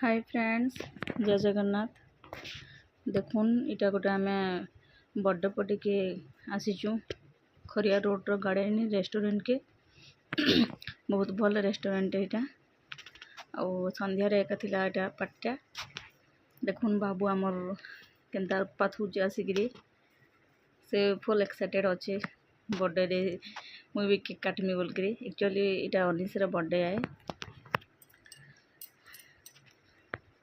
Hi friends, जय जगन्नाथ। देखुन इटा गोटे आम बर्थडे पार्टी के आसीचु खरिया रोड गार्डन रेस्टोरेंट के बहुत भल रेस्टोरेंट यहाँ संध्यारे एका थिला एटा पार्टीटा। देखुन बाबू आमर केनता उत्पात हो आसिक से फुल एक्साइटेड अच्छे बर्थडे रे मुई भी केक काटमी बोल करी। एक्चुअली इटा अनिश बर्थडे आए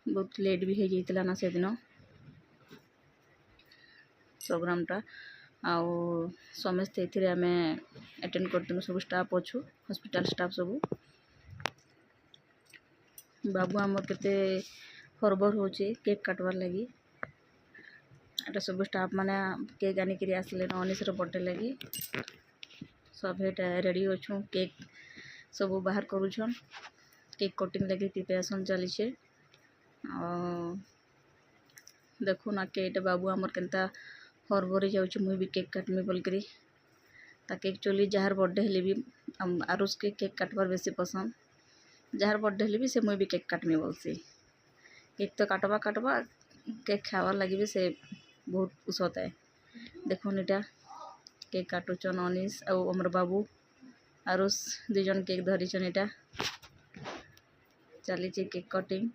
बहुत लेट भी हो जाता ना से दिन प्रोग्रामटा आउ समस्ते आम अटेंड कर सब स्टाफ अच्छु हॉस्पिटल स्टाफ सब बाबू आमर केते हरबर होचे केक काटवार लगी एटा सब स्टाफ माने केक आनिक आसले अनिश बर्थडे लगी सब रेडी अच्छु केक सब बाहर करुछन केक कटिंग लगी प्रिपरेशन चलीछे। देखो ना के बाबू आमर केनता हरबरी जाऊँ मुई भी केक काटमी बोल करी ताके एक्चुअली जार बर्थडे हेले भी आरुष के केक काटवार बेसी पसंद जार बर्थडे हेले भी से मुई भी केक काटमी बोलसी। केक तो काटवा केक खावार लगी भी से बहुत उसत है। देखो इटा केक काटुचन अनिश और अमर बाबू आरुष दुजन केक धरीचन इटा चली केक कटिंग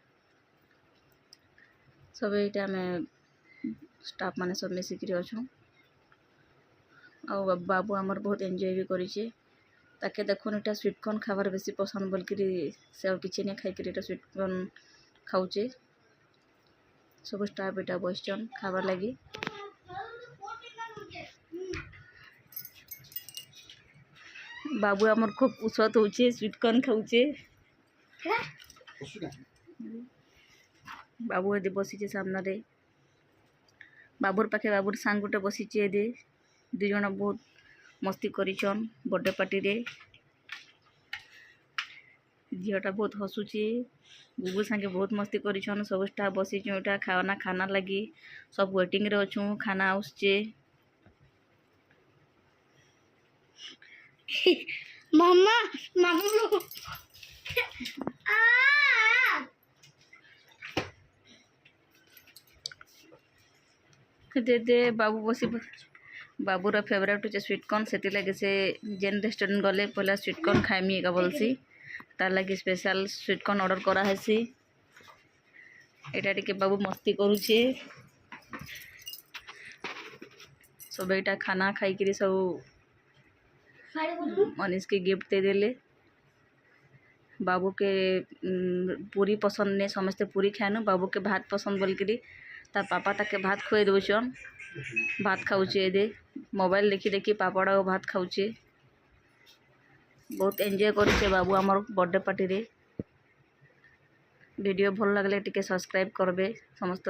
सब ये आम स्टाफ माने सब मिसिक अच्छु और बाबू आमर बहुत एंजॉय भी करेचे ताके देखुन इटा स्वीटकॉर्न खाबार बेसी पसंद बोल करी से और किसी नहीं खाई इटा स्वीटकॉर्न खाऊचे सब स्टाफ इटा बसचन खाबार लगी। बाबू आमर खूब उसत होचे स्वीटकॉर्न खाऊचे बाबू ये बसीचे सामने बाबूर पाखे बाबूर सांग गोटे बसीचे ये दुज बहुत मस्ती करिछन बर्थडे पार्टी रे झीटा बहुत हसुची गुगु सांगे बहुत मस्ती करिछन सब स्टाफ बसीचु इटा खाना लगी सब वेटिंग रे अच्छु खाना आउचे मामा मामा दे दे बाबू बसी बाबूर फेवरेट होचे स्वीटकॉर्न से लगे से जेन रेस्टोरेंट गले पहला स्वीटकॉर्न खाइमी एका बोलसी तार लगी स्पेशल स्वीटकॉर्न ऑर्डर करा हेसी एटा टिके बाबू मस्ती करूचे सब एटा खाना खाई करी सब अनिश के गिफ्ट दे देले बाबू के पूरी पसंद ने समस्ते पूरी खाएनु बाबू के भात पसंद बोल करी ता पापा ताके भात खुए दौन भात खाऊचे दे मोबाइल देखी देखी पापड़ और भात खाऊचे बहुत एंजॉय करुचे बाबू आमर बर्थडे पार्टी रे। वीडियो भल लगले टिके सब्सक्राइब करबे समस्त।